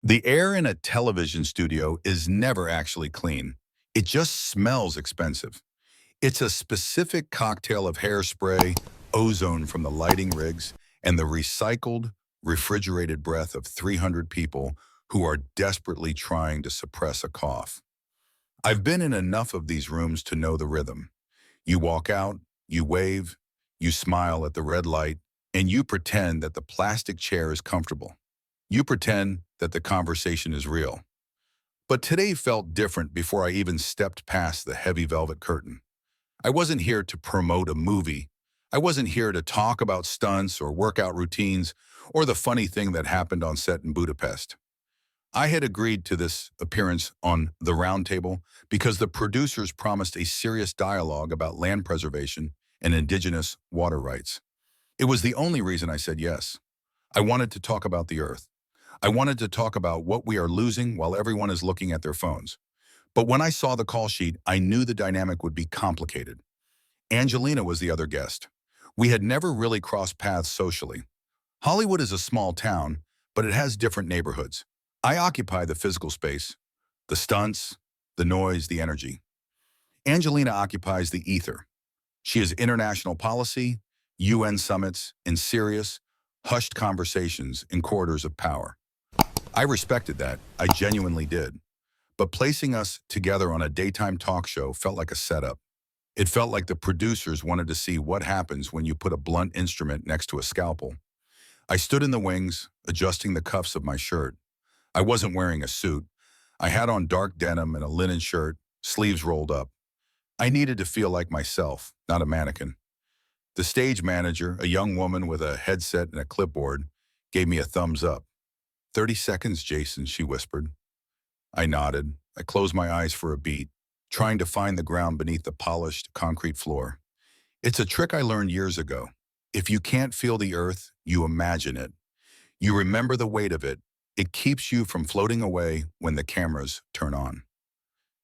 The air in a television studio is never actually clean. It just smells expensive. It's a specific cocktail of hairspray, ozone from the lighting rigs, and the recycled, refrigerated breath of 300 people who are desperately trying to suppress a cough. I've been in enough of these rooms to know the rhythm. You walk out, you wave, you smile at the red light, and you pretend that the plastic chair is comfortable. You pretend that the conversation is real. But today felt different before I even stepped past the heavy velvet curtain. I wasn't here to promote a movie. I wasn't here to talk about stunts or workout routines or the funny thing that happened on set in Budapest. I had agreed to this appearance on The Round Table because the producers promised a serious dialogue about land preservation and indigenous water rights. It was the only reason I said yes. I wanted to talk about the earth. I wanted to talk about what we are losing while everyone is looking at their phones. But when I saw the call sheet, I knew the dynamic would be complicated. Angelina was the other guest. We had never really crossed paths socially. Hollywood is a small town, but it has different neighborhoods. I occupy the physical space, the stunts, the noise, the energy. Angelina occupies the ether. She is international policy, UN summits, and serious, hushed conversations in corridors of power. I respected that, I genuinely did. But placing us together on a daytime talk show felt like a setup. It felt like the producers wanted to see what happens when you put a blunt instrument next to a scalpel. I stood in the wings, adjusting the cuffs of my shirt. I wasn't wearing a suit. I had on dark denim and a linen shirt, sleeves rolled up. I needed to feel like myself, not a mannequin. The stage manager, a young woman with a headset and a clipboard, gave me a thumbs up. 30 seconds, Jason, she whispered. I nodded. I closed my eyes for a beat, trying to find the ground beneath the polished concrete floor. It's a trick I learned years ago. If you can't feel the earth, you imagine it. You remember the weight of it. It keeps you from floating away when the cameras turn on.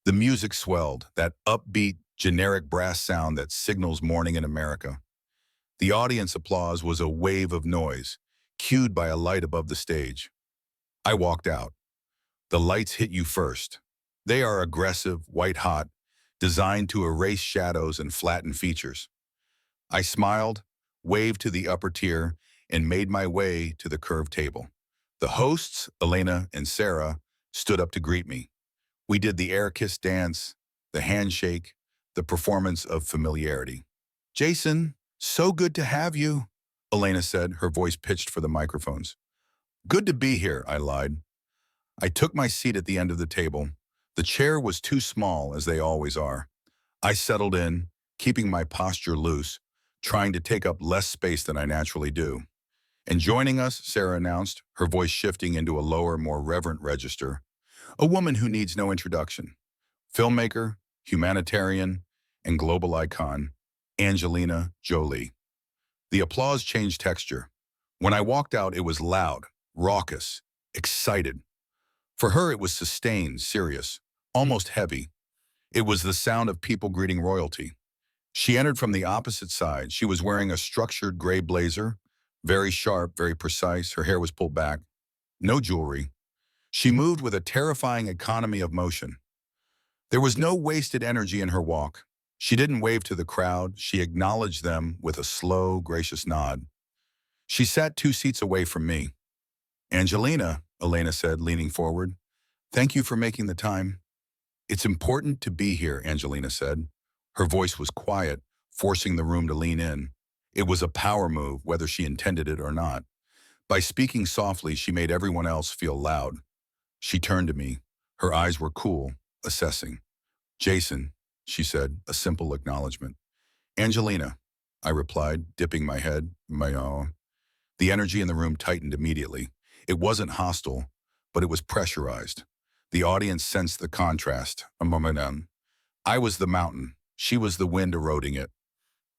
The music swelled, that upbeat, generic brass sound that signals morning in America. The audience applause was a wave of noise, cued by a light above the stage. I walked out. The lights hit you first. They are aggressive, white-hot, designed to erase shadows and flatten features. I smiled, waved to the upper tier, and made my way to the curved table. The hosts, Elena and Sarah, stood up to greet me. We did the air kiss dance, the handshake, the performance of familiarity. Jason, so good to have you, Elena said, her voice pitched for the microphones. Good to be here, I lied. I took my seat at the end of the table. The chair was too small, as they always are. I settled in, keeping my posture loose, trying to take up less space than I naturally do. And joining us, Sarah announced, her voice shifting into a lower, more reverent register, a woman who needs no introduction. Filmmaker, humanitarian, and global icon, Angelina Jolie. The applause changed texture. When I walked out, it was loud, raucous, excited. For her, it was sustained, serious, almost heavy. It was the sound of people greeting royalty. She entered from the opposite side. She was wearing a structured gray blazer, very sharp, very precise. Her hair was pulled back. No jewelry. She moved with a terrifying economy of motion. There was no wasted energy in her walk. She didn't wave to the crowd. She acknowledged them with a slow, gracious nod. She sat 2 seats away from me. Angelina, Elena said, leaning forward, thank you for making the time. It's important to be here, Angelina said. Her voice was quiet, forcing the room to lean in. It was a power move, whether she intended it or not. By speaking softly, she made everyone else feel loud. She turned to me. Her eyes were cool, assessing. Jason, she said, a simple acknowledgement. Angelina, I replied, dipping my head. The energy in the room tightened immediately. It wasn't hostile, but it was pressurized. The audience sensed the contrast. I was the mountain. She was the wind eroding it.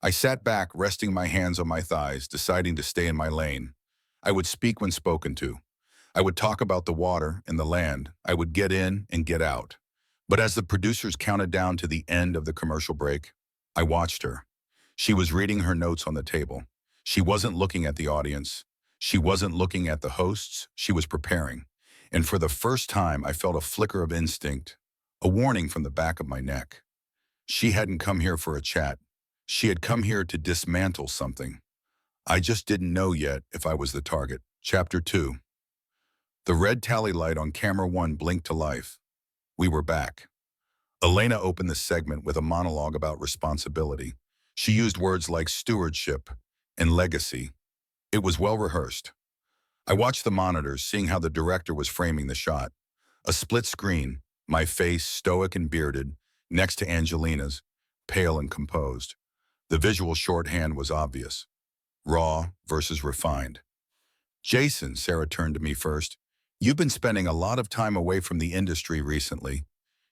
I sat back, resting my hands on my thighs, deciding to stay in my lane. I would speak when spoken to. I would talk about the water and the land. I would get in and get out. But as the producers counted down to the end of the commercial break, I watched her. She was reading her notes on the table. She wasn't looking at the audience. She wasn't looking at the hosts. She was preparing. and for the first time I felt a flicker of instinct, a warning from the back of my neck. She hadn't come here for a chat. She had come here to dismantle something. I just didn't know yet if I was the target. Chapter 2. The red tally light on camera 1 blinked to life. We were back. Elena opened the segment with a monologue about responsibility. She used words like stewardship and legacy. It was well rehearsed. I watched the monitors, seeing how the director was framing the shot. A split screen, my face stoic and bearded, next to Angelina's, pale and composed. The visual shorthand was obvious. Raw versus refined. Jason, Sarah turned to me first. You've been spending a lot of time away from the industry recently.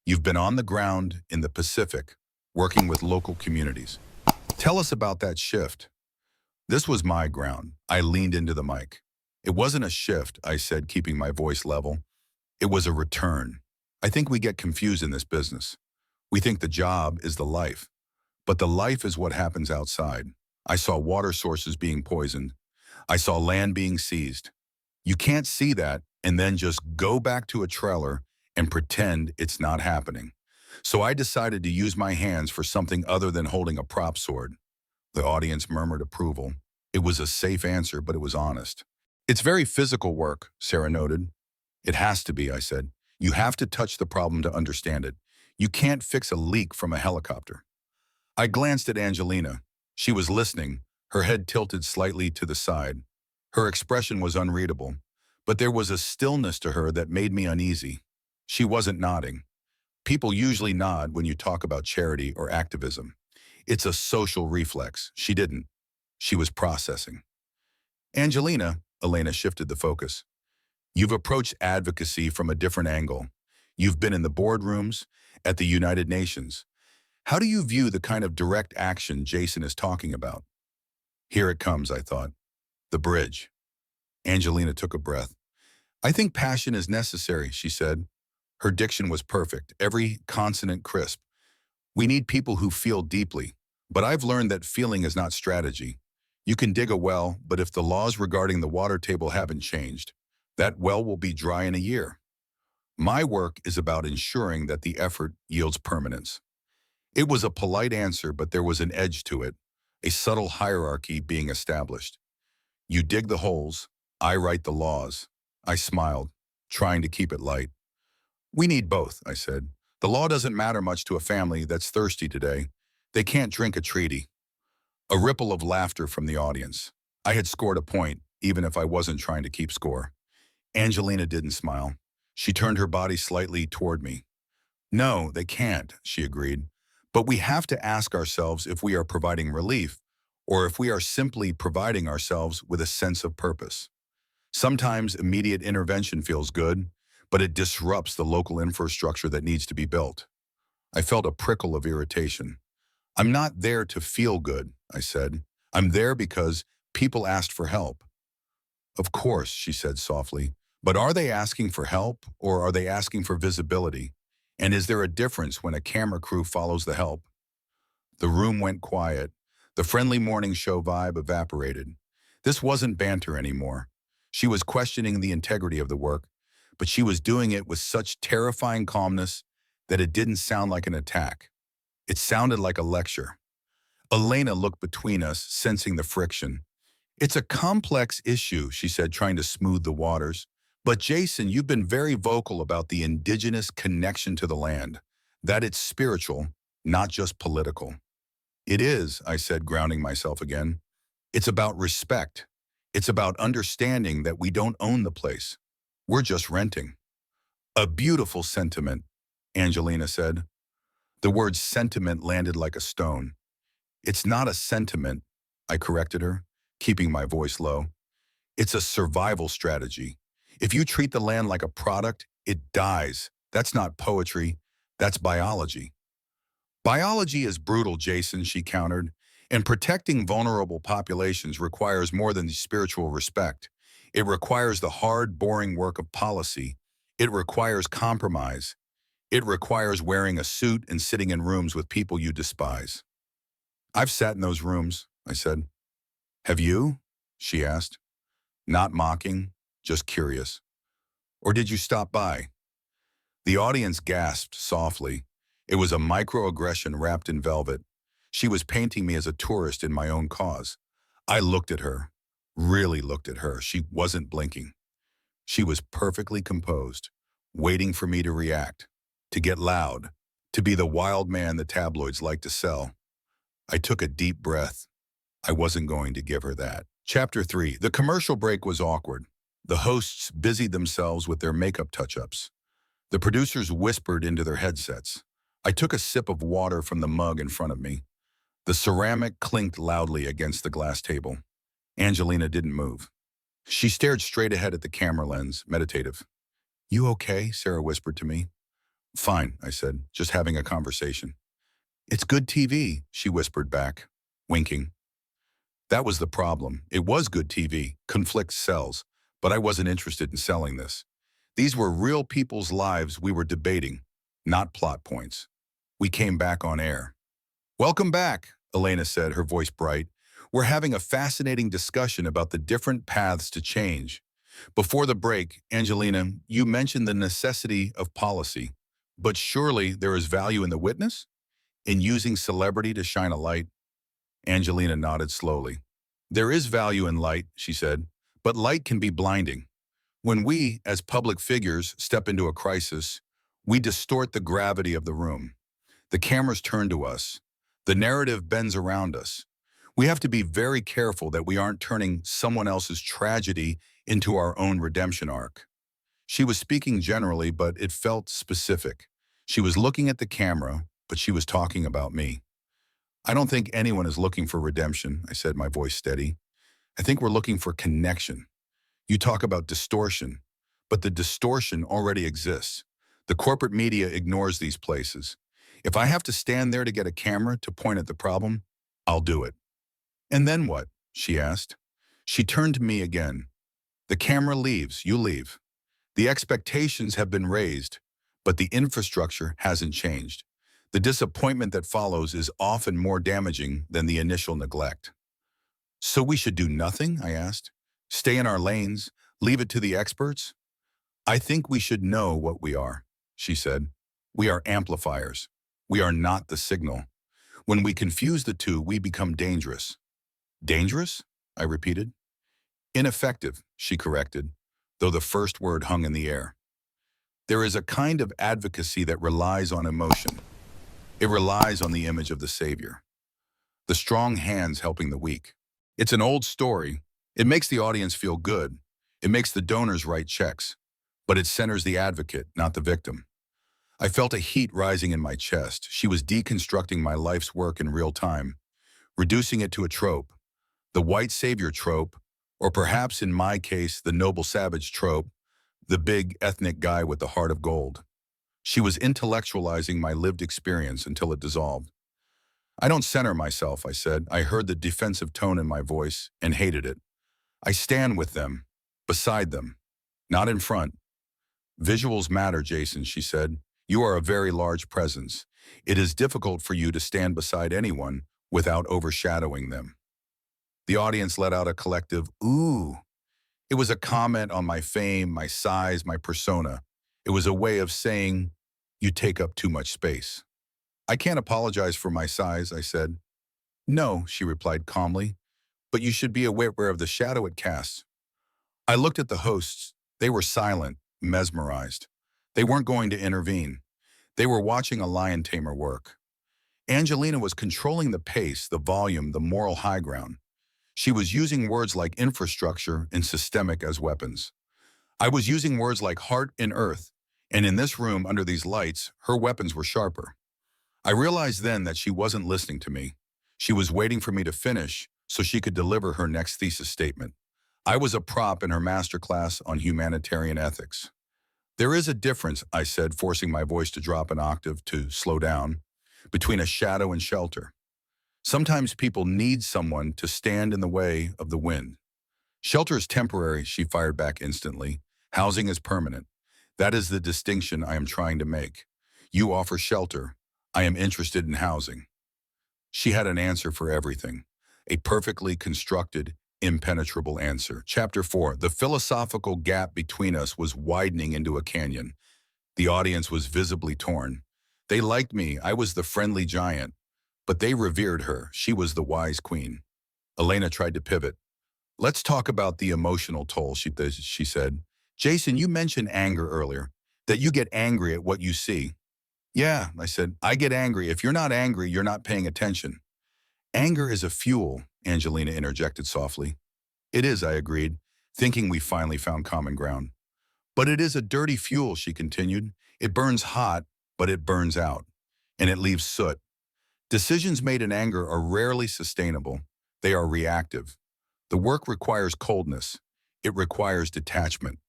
You've been on the ground in the Pacific, working with local communities. Tell us about that shift. This was my ground. I leaned into the mic. It wasn't a shift, I said, keeping my voice level. It was a return. I think we get confused in this business. We think the job is the life, but the life is what happens outside. I saw water sources being poisoned. I saw land being seized. You can't see that and then just go back to a trailer and pretend it's not happening. So I decided to use my hands for something other than holding a prop sword. The audience murmured approval. It was a safe answer, but it was honest. It's very physical work, Sarah noted. It has to be, I said. You have to touch the problem to understand it. You can't fix a leak from a helicopter. I glanced at Angelina. She was listening, her head tilted slightly to the side. Her expression was unreadable, but there was a stillness to her that made me uneasy. She wasn't nodding. People usually nod when you talk about charity or activism. It's a social reflex. She didn't. She was processing. Angelina, Elena shifted the focus. You've approached advocacy from a different angle. You've been in the boardrooms, at the United Nations. How do you view the kind of direct action Jason is talking about? Here it comes, I thought. The bridge. Angelina took a breath. I think passion is necessary, she said. Her diction was perfect, every consonant crisp. We need people who feel deeply, but I've learned that feeling is not strategy. You can dig a well, but if the laws regarding the water table haven't changed, that well will be dry in a year. My work is about ensuring that the effort yields permanence. It was a polite answer, but there was an edge to it, a subtle hierarchy being established. You dig the holes, I write the laws. I smiled, trying to keep it light. We need both, I said. The law doesn't matter much to a family that's thirsty today. They can't drink a treaty. A ripple of laughter from the audience. I had scored a point, even if I wasn't trying to keep score. Angelina didn't smile. She turned her body slightly toward me. No, they can't, she agreed. But we have to ask ourselves if we are providing relief, or if we are simply providing ourselves with a sense of purpose. Sometimes immediate intervention feels good, but it disrupts the local infrastructure that needs to be built. I felt a prickle of irritation. I'm not there to feel good, I said. I'm there because people asked for help. Of course, she said softly, but are they asking for help or are they asking for visibility? And is there a difference when a camera crew follows the help? The room went quiet. The friendly morning show vibe evaporated. This wasn't banter anymore. She was questioning the integrity of the work, but she was doing it with such terrifying calmness that it didn't sound like an attack. It sounded like a lecture. Elena looked between us, sensing the friction. It's a complex issue, she said, trying to smooth the waters. But Jason, you've been very vocal about the indigenous connection to the land, that it's spiritual, not just political. It is, I said, grounding myself again. It's about respect. It's about understanding that we don't own the place. We're just renting. A beautiful sentiment, Angelina said. The word sentiment landed like a stone. It's not a sentiment, I corrected her, keeping my voice low. It's a survival strategy. If you treat the land like a product, it dies. That's not poetry, that's biology. Biology is brutal, Jason, she countered, and protecting vulnerable populations requires more than spiritual respect. It requires the hard, boring work of policy. It requires compromise. It requires wearing a suit and sitting in rooms with people you despise. I've sat in those rooms, I said. Have you? She asked. Not mocking, just curious. Or did you stop by? The audience gasped softly. It was a microaggression wrapped in velvet. She was painting me as a tourist in my own cause. I looked at her, really looked at her. She wasn't blinking. She was perfectly composed, waiting for me to react, to get loud, to be the wild man the tabloids like to sell. I took a deep breath. I wasn't going to give her that. Chapter 3. The commercial break was awkward. The hosts busied themselves with their makeup touch-ups. The producers whispered into their headsets. I took a sip of water from the mug in front of me. The ceramic clinked loudly against the glass table. Angelina didn't move. She stared straight ahead at the camera lens, meditative. "You okay?" Sarah whispered to me. "Fine," I said, "just having a conversation." "It's good TV," she whispered back, winking. That was the problem. It was good TV, conflict sells, but I wasn't interested in selling this. These were real people's lives we were debating, not plot points. We came back on air. "Welcome back," Elena said, her voice bright. "We're having a fascinating discussion about the different paths to change. Before the break, Angelina, you mentioned the necessity of policy, but surely there is value in the witness? In using celebrity to shine a light?" Angelina nodded slowly. "There is value in light," she said, "but light can be blinding. When we, as public figures, step into a crisis, we distort the gravity of the room. The cameras turn to us. The narrative bends around us. We have to be very careful that we aren't turning someone else's tragedy into our own redemption arc." She was speaking generally, but it felt specific. She was looking at the camera, but she was talking about me. "I don't think anyone is looking for redemption," I said, my voice steady. "I think we're looking for connection. You talk about distortion, but the distortion already exists. The corporate media ignores these places. If I have to stand there to get a camera to point at the problem, I'll do it." "And then what?" she asked. She turned to me again. "The camera leaves, you leave. The expectations have been raised, but the infrastructure hasn't changed. The disappointment that follows is often more damaging than the initial neglect." "So we should do nothing?" I asked. "Stay in our lanes, leave it to the experts?" "I think we should know what we are," she said. "We are amplifiers. We are not the signal. When we confuse the two, we become dangerous." "Dangerous?" I repeated. "Ineffective," she corrected, though the first word hung in the air. There is a kind of advocacy that relies on emotion. It relies on the image of the savior. The strong hands helping the weak. It's an old story. It makes the audience feel good. It makes the donors write checks. But it centers the advocate, not the victim. I felt a heat rising in my chest. She was deconstructing my life's work in real time, reducing it to a trope. The white savior trope, or perhaps in my case, the noble savage trope, the big ethnic guy with the heart of gold. She was intellectualizing my lived experience until it dissolved. "I don't center myself," I said. I heard the defensive tone in my voice and hated it. "I stand with them, beside them, not in front." "Visuals matter, Jason," she said. "You are a very large presence. It is difficult for you to stand beside anyone without overshadowing them." The audience let out a collective, "Ooh." It was a comment on my fame, my size, my persona. It was a way of saying, "You take up too much space." "I can't apologize for my size," I said. "No," she replied calmly, "but you should be aware of the shadow it casts." I looked at the hosts. They were silent, mesmerized. They weren't going to intervene. They were watching a lion tamer work. Angelina was controlling the pace, the volume, the moral high ground. She was using words like infrastructure and systemic as weapons. I was using words like heart and earth, and in this room under these lights, her weapons were sharper. I realized then that she wasn't listening to me. She was waiting for me to finish so she could deliver her next thesis statement. I was a prop in her masterclass on humanitarian ethics. "There is a difference," I said, forcing my voice to drop an octave to slow down, "between a shadow and shelter. Sometimes people need someone to stand in the way of the wind. Shelter is temporary," she fired back instantly. "Housing is permanent. That is the distinction I am trying to make. You offer shelter. I am interested in housing." She had an answer for everything, a perfectly constructed, Impenetrable answer. Chapter 4. The philosophical gap between us was widening into a canyon. The audience was visibly torn. They liked me. I was the friendly giant. But they revered her. She was the wise queen. Elena tried to pivot. Let's talk about the emotional toll, she said. Jason, you mentioned anger earlier, that you get angry at what you see. Yeah, I said, I get angry. If you're not angry, you're not paying attention. Anger is a fuel, Angelina interjected softly. It is, I agreed, thinking we finally found common ground. But it is a dirty fuel, she continued. It burns hot, but it burns out, and it leaves soot. Decisions made in anger are rarely sustainable. They are reactive. The work requires coldness. It requires detachment.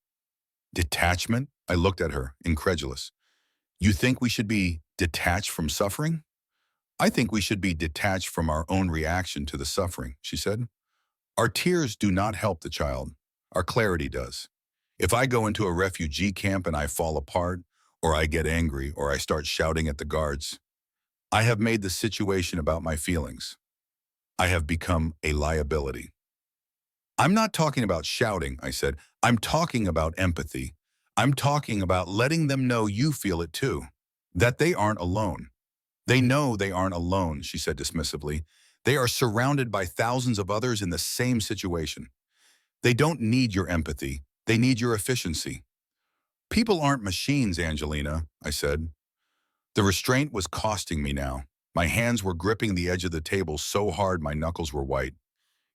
Detachment? I looked at her, incredulous. You think we should be detached from suffering? I think we should be detached from our own reaction to the suffering, she said. Our tears do not help the child. Our clarity does. If I go into a refugee camp and I fall apart, or I get angry, or I start shouting at the guards, I have made the situation about my feelings. I have become a liability. I'm not talking about shouting, I said. I'm talking about empathy. I'm talking about letting them know you feel it too, that they aren't alone. They know they aren't alone, she said dismissively. They are surrounded by thousands of others in the same situation. They don't need your empathy. They need your efficiency. People aren't machines, Angelina, I said. The restraint was costing me now. My hands were gripping the edge of the table so hard my knuckles were white.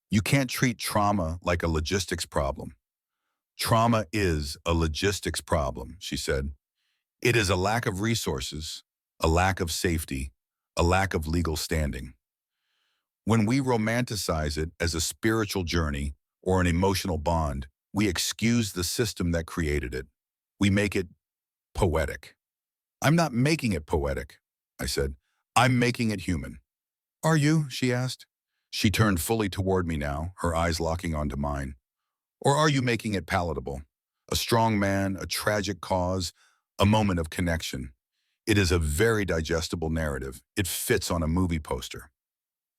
You can't treat trauma like a logistics problem. Trauma is a logistics problem, she said. It is a lack of resources, a lack of safety, a lack of legal standing. When we romanticize it as a spiritual journey or an emotional bond, we excuse the system that created it. We make it poetic. I'm not making it poetic, I said. I'm making it human. Are you? She asked. She turned fully toward me now, her eyes locking onto mine. Or are you making it palatable? A strong man, a tragic cause, a moment of connection. It is a very digestible narrative. It fits on a movie poster.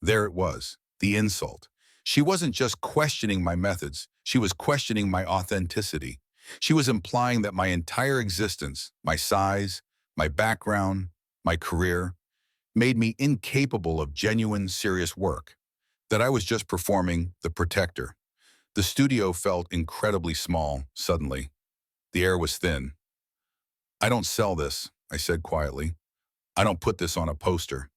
There it was, the insult. She wasn't just questioning my methods. She was questioning my authenticity. She was implying that my entire existence, my size, my background, my career, made me incapable of genuine, serious work, that I was just performing the protector. The studio felt incredibly small, suddenly. The air was thin. I don't sell this, I said quietly. I don't put this on a poster.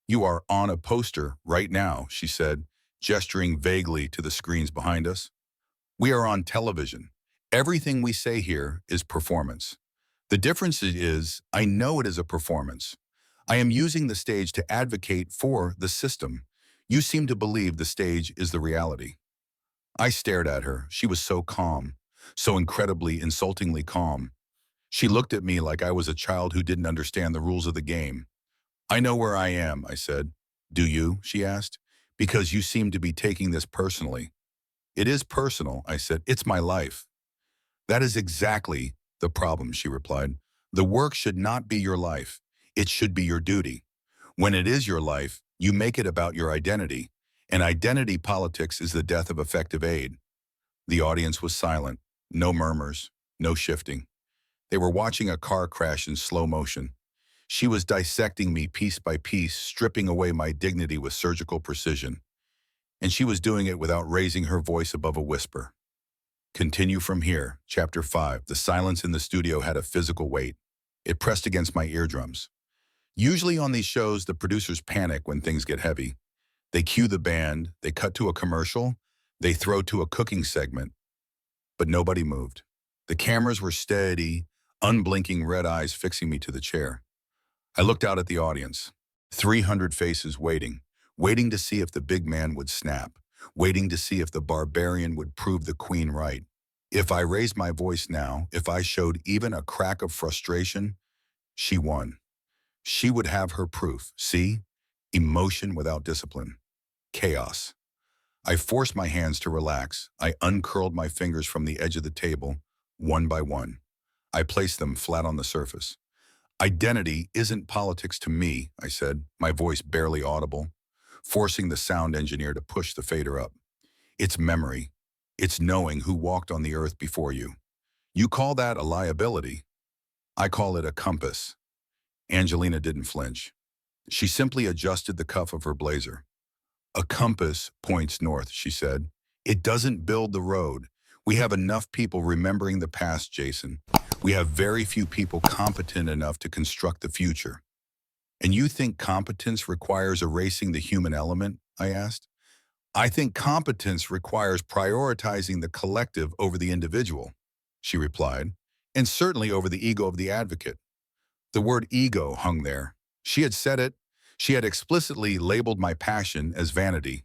You are on a poster right now, she said, gesturing vaguely to the screens behind us. We are on television. Everything we say here is performance. The difference is, I know it is a performance. I am using the stage to advocate for the system. You seem to believe the stage is the reality. I stared at her. She was so calm, so incredibly, insultingly calm. She looked at me like I was a child who didn't understand the rules of the game. I know where I am, I said. Do you? She asked. Because you seem to be taking this personally. It is personal, I said. It's my life. That is exactly the problem, she replied. The work should not be your life. It should be your duty. When it is your life, you make it about your identity. And identity politics is the death of effective aid. The audience was silent. No murmurs, no shifting. They were watching a car crash in slow motion. She was dissecting me piece by piece, stripping away my dignity with surgical precision. And she was doing it without raising her voice above a whisper. Continue from here, Chapter 5. The silence in the studio had a physical weight. It pressed against my eardrums. Usually on these shows, the producers panic when things get heavy. They cue the band, they cut to a commercial, they throw to a cooking segment. But nobody moved. The cameras were steady, unblinking red eyes fixing me to the chair. I looked out at the audience. 300 faces waiting to see if the big man would snap, waiting to see if the barbarian would prove the queen right. If I raised my voice now, if I showed even a crack of frustration, she won. She would have her proof. See? Emotion without discipline. Chaos. I forced my hands to relax. I uncurled my fingers from the edge of the table, one by one. I placed them flat on the surface. Identity isn't politics to me, I said, my voice barely audible, forcing the sound engineer to push the fader up. It's memory. It's knowing who walked on the earth before you. You call that a liability. I call it a compass. Angelina didn't flinch. She simply adjusted the cuff of her blazer. A compass points north, she said. It doesn't build the road. We have enough people remembering the past, Jason. We have very few people competent enough to construct the future. And you think competence requires erasing the human element? I asked. I think competence requires prioritizing the collective over the individual, she replied, and certainly over the ego of the advocate. The word ego hung there. She had said it. She had explicitly labeled my passion as vanity.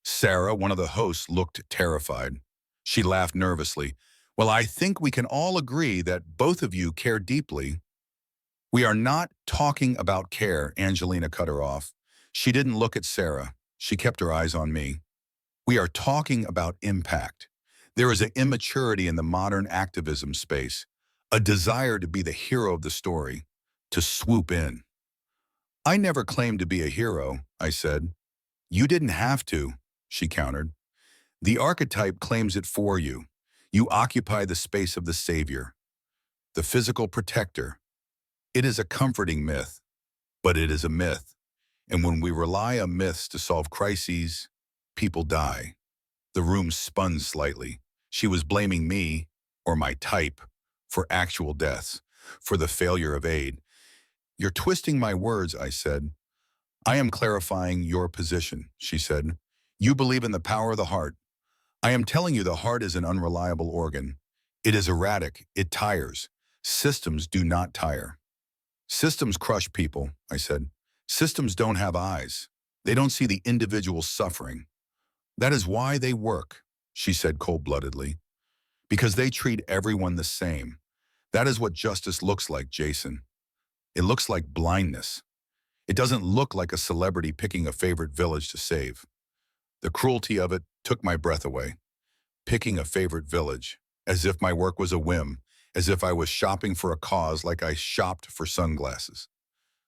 Sarah, one of the hosts, looked terrified. She laughed nervously. Well, I think we can all agree that both of you care deeply. We are not talking about care, Angelina cut her off. She didn't look at Sarah. She kept her eyes on me. We are talking about impact. There is an immaturity in the modern activism space, a desire to be the hero of the story, to swoop in. I never claimed to be a hero, I said. You didn't have to, she countered. The archetype claims it for you. You occupy the space of the savior, the physical protector. It is a comforting myth, but it is a myth. And when we rely on myths to solve crises, people die. The room spun slightly. She was blaming me, or my type, for actual deaths, for the failure of aid. You're twisting my words, I said. I am clarifying your position, she said. You believe in the power of the heart. I am telling you the heart is an unreliable organ. It is erratic. It tires. Systems do not tire. Systems crush people, I said. Systems don't have eyes. They don't see the individual suffering. That is why they work, she said cold-bloodedly. Because they treat everyone the same. That is what justice looks like, Jason. It looks like blindness. It doesn't look like a celebrity picking a favorite village to save. The cruelty of it took my breath away. Picking a favorite village, as if my work was a whim, as if I was shopping for a cause like I shopped for sunglasses.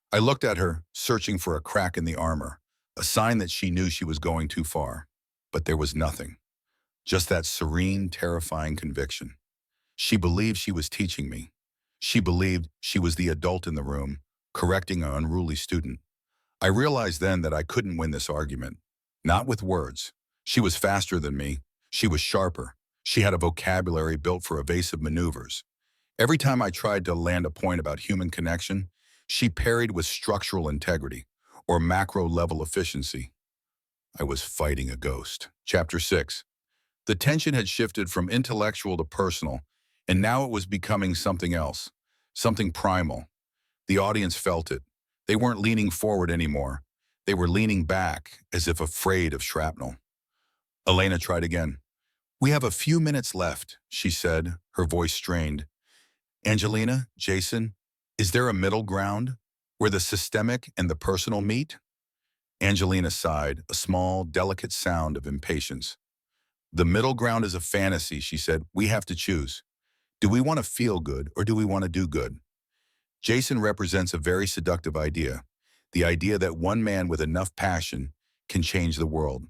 I looked at her, searching for a crack in the armor, a sign that she knew she was going too far. But there was nothing. Just that serene, terrifying conviction. She believed she was teaching me. She believed she was the adult in the room, correcting an unruly student. I realized then that I couldn't win this argument. Not with words. She was faster than me. She was sharper. She had a vocabulary built for evasive maneuvers. Every time I tried to land a point about human connection, she parried with structural integrity or macro-level efficiency. I was fighting a ghost. Chapter 6. The tension had shifted from intellectual to personal, and now it was becoming something else, something primal. The audience felt it. They weren't leaning forward anymore. They were leaning back, as if afraid of shrapnel. Elena tried again. We have a few minutes left, she said, her voice strained. Angelina, Jason, is there a middle ground where the systemic and the personal meet? Angelina sighed, a small, delicate sound of impatience. The middle ground is a fantasy, she said. We have to choose. Do we want to feel good or do we want to do good? Jason represents a very seductive idea, the idea that one man with enough passion can change the world.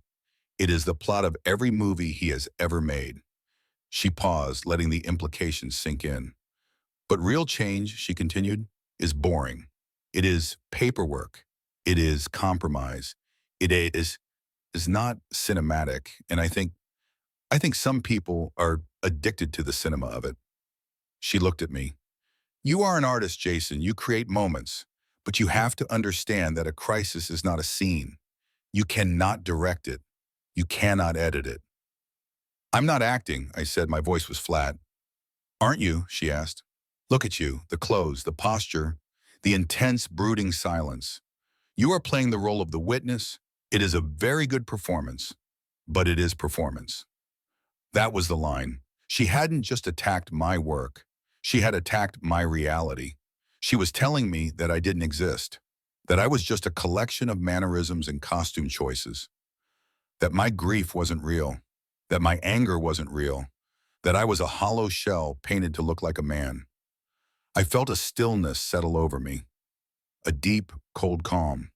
It is the plot of every movie he has ever made. She paused, letting the implications sink in. But real change, she continued, is boring. It is paperwork. It is compromise. It is not cinematic. And I think some people are addicted to the cinema of it. She looked at me. You are an artist, Jason. You create moments. But you have to understand that a crisis is not a scene. You cannot direct it. You cannot edit it. I'm not acting, I said. My voice was flat. Aren't you? She asked. Look at you, the clothes, the posture, the intense, brooding silence. You are playing the role of the witness. It is a very good performance, but it is performance. That was the line. She hadn't just attacked my work. She had attacked my reality. She was telling me that I didn't exist, that I was just a collection of mannerisms and costume choices, that my grief wasn't real, that my anger wasn't real, that I was a hollow shell painted to look like a man. I felt a stillness settle over me, a deep, cold calm.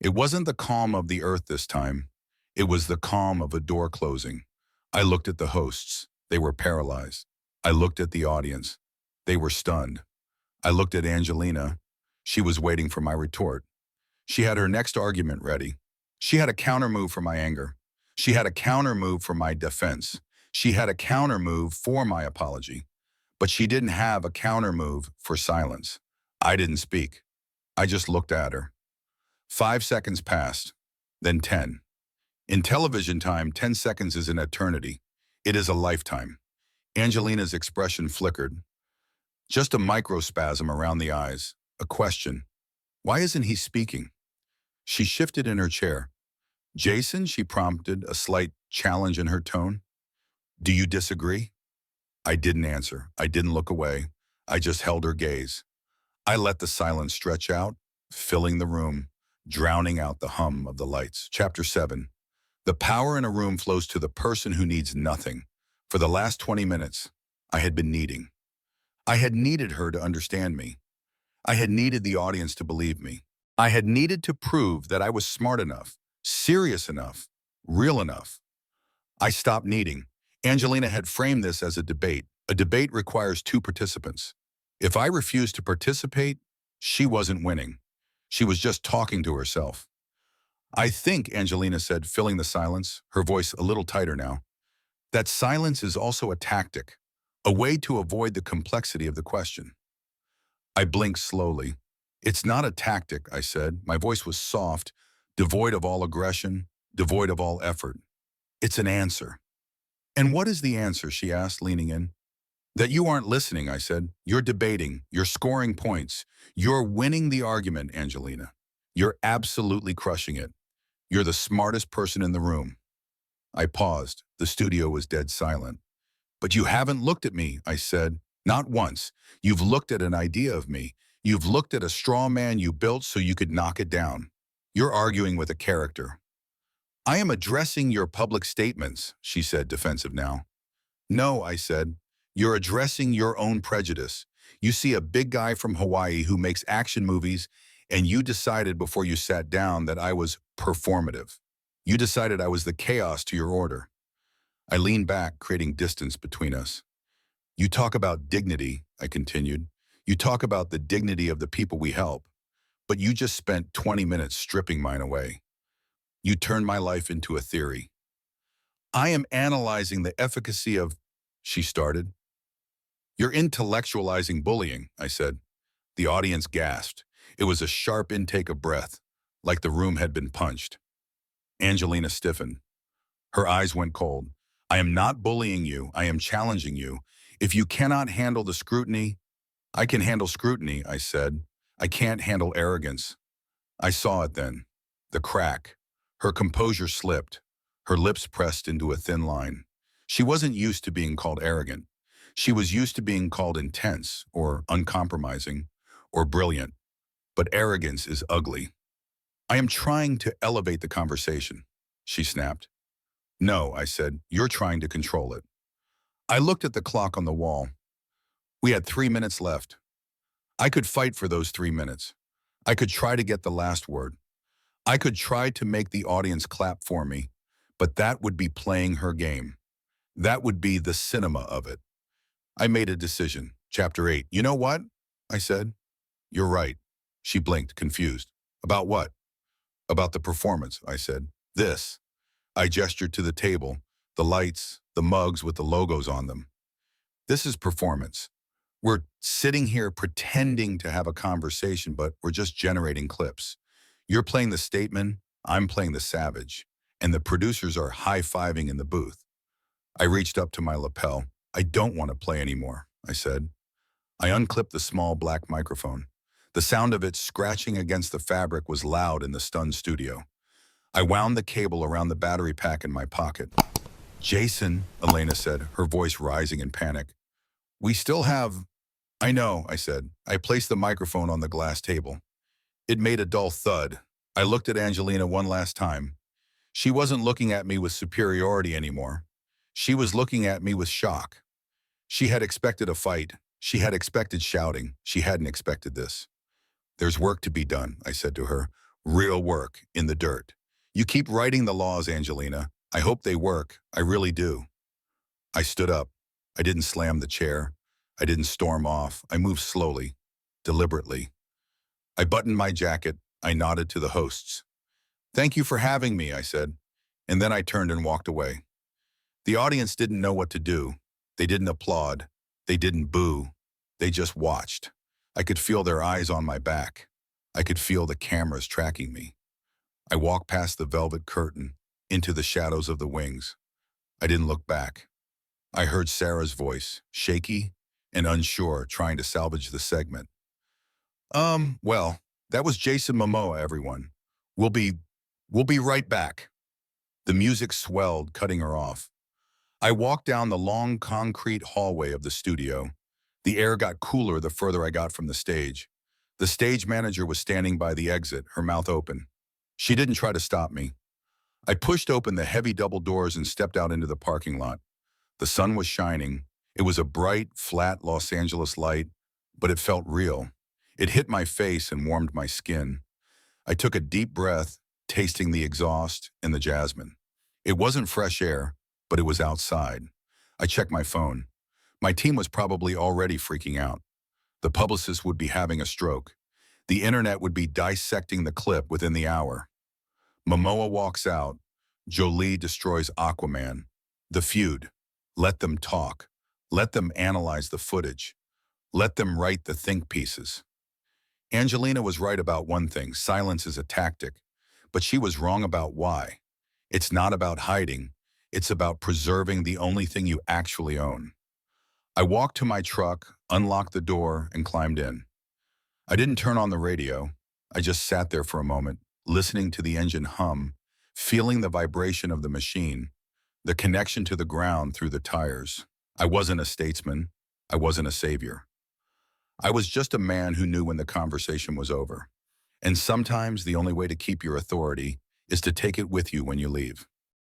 It wasn't the calm of the earth this time. It was the calm of a door closing. I looked at the hosts. They were paralyzed. I looked at the audience. They were stunned. I looked at Angelina. She was waiting for my retort. She had her next argument ready. She had a counter move for my anger. She had a counter move for my defense. She had a counter move for my apology. But she didn't have a counter move for silence. I didn't speak. I just looked at her. 5 seconds passed, then 10. In television time, 10 seconds is an eternity. It is a lifetime. Angelina's expression flickered. Just a microspasm around the eyes. A question. Why isn't he speaking? She shifted in her chair. Jason, she prompted, a slight challenge in her tone. Do you disagree? I didn't answer. I didn't look away. I just held her gaze. I let the silence stretch out, filling the room, drowning out the hum of the lights. Chapter 7. The power in a room flows to the person who needs nothing. For the last 20 minutes, I had been needing. I had needed her to understand me. I had needed the audience to believe me. I had needed to prove that I was smart enough, serious enough, real enough. I stopped needing. Angelina had framed this as a debate. A debate requires two participants. If I refused to participate, she wasn't winning. She was just talking to herself. I think, Angelina said, filling the silence, her voice a little tighter now, that silence is also a tactic, a way to avoid the complexity of the question. I blinked slowly. It's not a tactic, I said. My voice was soft, devoid of all aggression, devoid of all effort. It's an answer. And what is the answer, she asked, leaning in. That you aren't listening, I said. You're debating. You're scoring points. You're winning the argument, Angelina. You're absolutely crushing it. You're the smartest person in the room. I paused. The studio was dead silent. But you haven't looked at me, I said. Not once. You've looked at an idea of me. You've looked at a straw man you built so you could knock it down. You're arguing with a character. I am addressing your public statements, she said, defensive now. No, I said. You're addressing your own prejudice. You see a big guy from Hawaii who makes action movies, and you decided before you sat down that I was performative. You decided I was the chaos to your order. I leaned back, creating distance between us. You talk about dignity, I continued. You talk about the dignity of the people we help, but you just spent 20 minutes stripping mine away. You turned my life into a theory. I am analyzing the efficacy of, she started. You're intellectualizing bullying, I said. The audience gasped. It was a sharp intake of breath, like the room had been punched. Angelina stiffened. Her eyes went cold. I am not bullying you. I am challenging you. If you cannot handle the scrutiny, I can handle scrutiny, I said. I can't handle arrogance. I saw it then. The crack. Her composure slipped. Her lips pressed into a thin line. She wasn't used to being called arrogant. She was used to being called intense, or uncompromising, or brilliant. But arrogance is ugly. I am trying to elevate the conversation, she snapped. No, I said, you're trying to control it. I looked at the clock on the wall. We had 3 minutes left. I could fight for those 3 minutes. I could try to get the last word. I could try to make the audience clap for me, but that would be playing her game. That would be the cinema of it. I made a decision. Chapter 8. You know what? I said. You're right. She blinked, confused. About what? About the performance, I said. This. I gestured to the table, the lights, the mugs with the logos on them. This is performance. We're sitting here pretending to have a conversation, but we're just generating clips. You're playing the statement, I'm playing the savage, and the producers are high-fiving in the booth. I reached up to my lapel. I don't want to play anymore, I said. I unclipped the small black microphone. The sound of it scratching against the fabric was loud in the stunned studio. I wound the cable around the battery pack in my pocket. Jason, Elena said, her voice rising in panic. We still have... I know, I said. I placed the microphone on the glass table. It made a dull thud. I looked at Angelina one last time. She wasn't looking at me with superiority anymore. She was looking at me with shock. She had expected a fight. She had expected shouting. She hadn't expected this. There's work to be done, I said to her. Real work, in the dirt. You keep writing the laws, Angelina. I hope they work. I really do. I stood up. I didn't slam the chair. I didn't storm off. I moved slowly, deliberately. I buttoned my jacket. I nodded to the hosts. Thank you for having me, I said. And then I turned and walked away. The audience didn't know what to do. They didn't applaud. They didn't boo. They just watched. I could feel their eyes on my back. I could feel the cameras tracking me. I walked past the velvet curtain, into the shadows of the wings. I didn't look back. I heard Sarah's voice, shaky and unsure, trying to salvage the segment. Well, that was Jason Momoa, everyone. We'll be, we'll be right back. The music swelled, cutting her off. I walked down the long concrete hallway of the studio. The air got cooler the further I got from the stage. The stage manager was standing by the exit, her mouth open. She didn't try to stop me. I pushed open the heavy double doors and stepped out into the parking lot. The sun was shining. It was a bright, flat Los Angeles light, but it felt real. It hit my face and warmed my skin. I took a deep breath, tasting the exhaust and the jasmine. It wasn't fresh air, but it was outside. I checked my phone. My team was probably already freaking out. The publicist would be having a stroke. The internet would be dissecting the clip within the hour. Momoa walks out. Jolie destroys Aquaman. The feud. Let them talk. Let them analyze the footage. Let them write the think pieces. Angelina was right about one thing: silence is a tactic. But she was wrong about why. It's not about hiding. It's about preserving the only thing you actually own. I walked to my truck, unlocked the door, and climbed in. I didn't turn on the radio. I just sat there for a moment, listening to the engine hum, feeling the vibration of the machine, the connection to the ground through the tires. I wasn't a statesman. I wasn't a savior. I was just a man who knew when the conversation was over. And sometimes the only way to keep your authority is to take it with you when you leave.